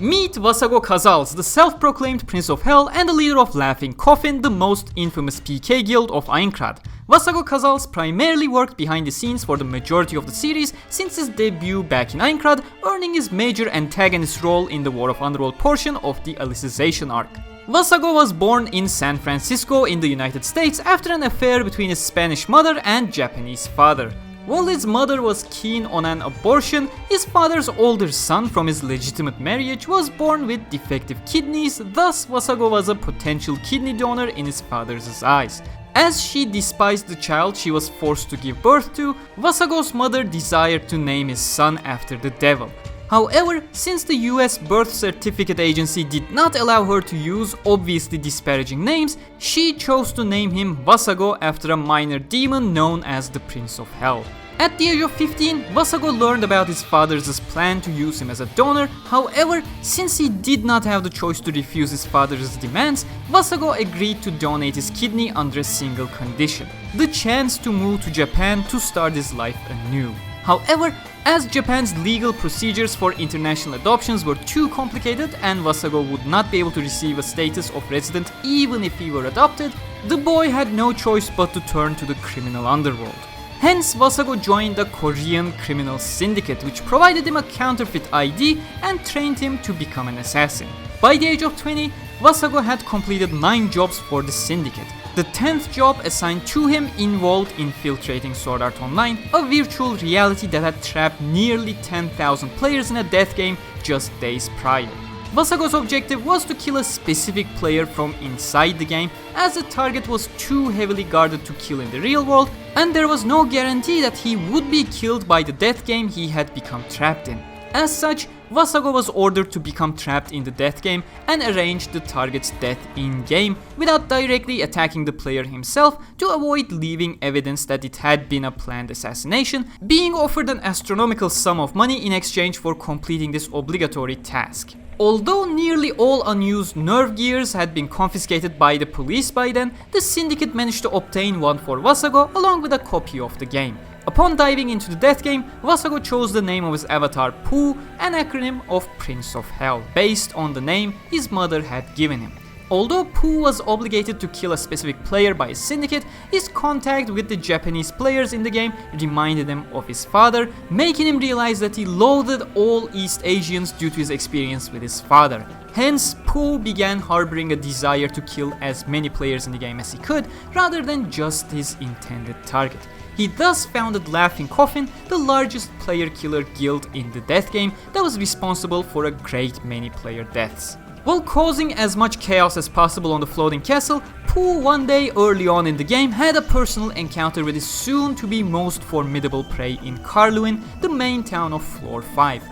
Meet Vassago Casals, the self-proclaimed Prince of Hell and the leader of Laughing Coffin, the most infamous PK Guild of Aincrad. Vassago Casals primarily worked behind the scenes for the majority of the series since his debut back in Aincrad, earning his major antagonist role in the War of Underworld portion of the Alicization Arc. Vassago was born in San Francisco in the United States after an affair between his Spanish mother and Japanese father. While his mother was keen on an abortion, his father's older son from his legitimate marriage was born with defective kidneys, thus Vassago was a potential kidney donor in his father's eyes. As she despised the child she was forced to give birth to, Vassago's mother desired to name his son after the devil. However, since the US birth certificate agency did not allow her to use obviously disparaging names, she chose to name him Vassago after a minor demon known as the Prince of Hell. At the age of 15, Vassago learned about his father's plan to use him as a donor. However, since he did not have the choice to refuse his father's demands, Vassago agreed to donate his kidney under a single condition: the chance to move to Japan to start his life anew. However, as Japan's legal procedures for international adoptions were too complicated and Vassago would not be able to receive a status of resident even if he were adopted, the boy had no choice but to turn to the criminal underworld. Hence, Vassago joined the Korean criminal syndicate, which provided him a counterfeit ID and trained him to become an assassin. By the age of 20, Vassago had completed 9 jobs for the syndicate. The 10th job assigned to him involved infiltrating Sword Art Online, a virtual reality that had trapped nearly 10,000 players in a death game just days prior. Vassago's objective was to kill a specific player from inside the game, as the target was too heavily guarded to kill in the real world, and there was no guarantee that he would be killed by the death game he had become trapped in. As such, Vassago was ordered to become trapped in the death game and arrange the target's death in-game without directly attacking the player himself to avoid leaving evidence that it had been a planned assassination, being offered an astronomical sum of money in exchange for completing this obligatory task. Although nearly all unused nerve gears had been confiscated by the police by then, the syndicate managed to obtain one for Vassago along with a copy of the game. Upon diving into the death game, Vassago chose the name of his avatar PoH, an acronym of Prince of Hell, based on the name his mother had given him. Although PoH was obligated to kill a specific player by his syndicate, his contact with the Japanese players in the game reminded him of his father, making him realize that he loathed all East Asians due to his experience with his father. Hence, PoH began harboring a desire to kill as many players in the game as he could, rather than just his intended target. He thus founded Laughing Coffin, the largest player-killer guild in the death game that was responsible for a great many player deaths. While causing as much chaos as possible on the floating castle, PoH one day early on in the game had a personal encounter with his soon-to-be most formidable prey in Karluin, the main town of Floor 5.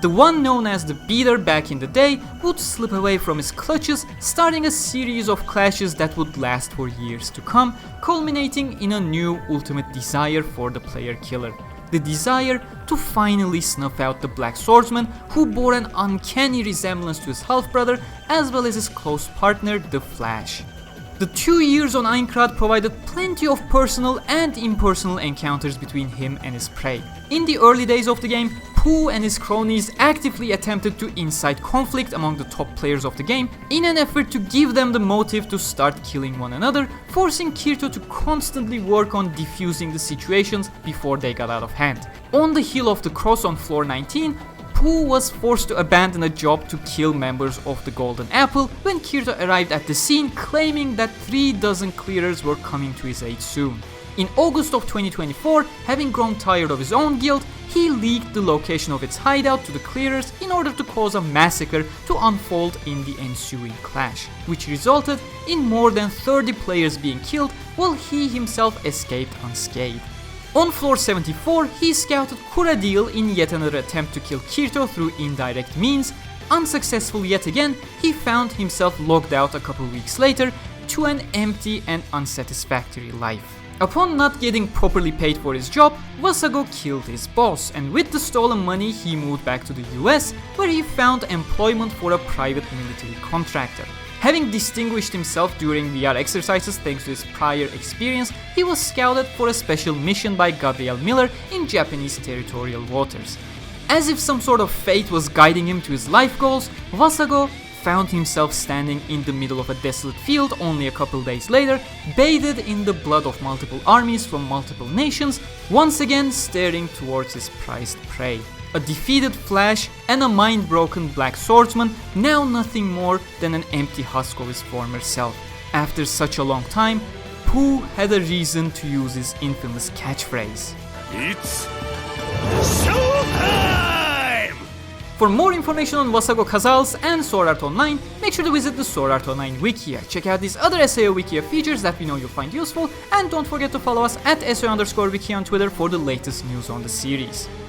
The one known as the Beater back in the day would slip away from his clutches, starting a series of clashes that would last for years to come, culminating in a new ultimate desire for the player killer. The desire to finally snuff out the Black Swordsman, who bore an uncanny resemblance to his half-brother as well as his close partner, the Flash. The 2 years on Aincrad provided plenty of personal and impersonal encounters between him and his prey. In the early days of the game, PoH and his cronies actively attempted to incite conflict among the top players of the game in an effort to give them the motive to start killing one another, forcing Kirito to constantly work on defusing the situations before they got out of hand. On the heel of the cross on floor 19, PoH was forced to abandon a job to kill members of the Golden Apple when Kirito arrived at the scene, claiming that 3 dozen clearers were coming to his aid soon. In August of 2024, having grown tired of his own guild, he leaked the location of its hideout to the clearers in order to cause a massacre to unfold in the ensuing clash, which resulted in more than 30 players being killed while he himself escaped unscathed. On floor 74, he scouted Kuradil in yet another attempt to kill Kirito through indirect means. Unsuccessful yet again, he found himself logged out a couple weeks later to an empty and unsatisfactory life. Upon not getting properly paid for his job, Vassago killed his boss, and with the stolen money he moved back to the US, where he found employment for a private military contractor. Having distinguished himself during VR exercises thanks to his prior experience, he was scouted for a special mission by Gabriel Miller in Japanese territorial waters. As if some sort of fate was guiding him to his life goals, Vassago found himself standing in the middle of a desolate field only a couple days later, bathed in the blood of multiple armies from multiple nations, once again staring towards his prized prey. A defeated Flash and a mind-broken Black Swordsman, now nothing more than an empty husk of his former self. After such a long time, PoH had a reason to use his infamous catchphrase. It's showtime! For more information on Vassago Casals and Sword Art Online, make sure to visit the Sword Art Online Wikia. Check out these other SAO Wikia features that we know you'll find useful, and don't forget to follow us at SAO_Wikia on Twitter for the latest news on the series.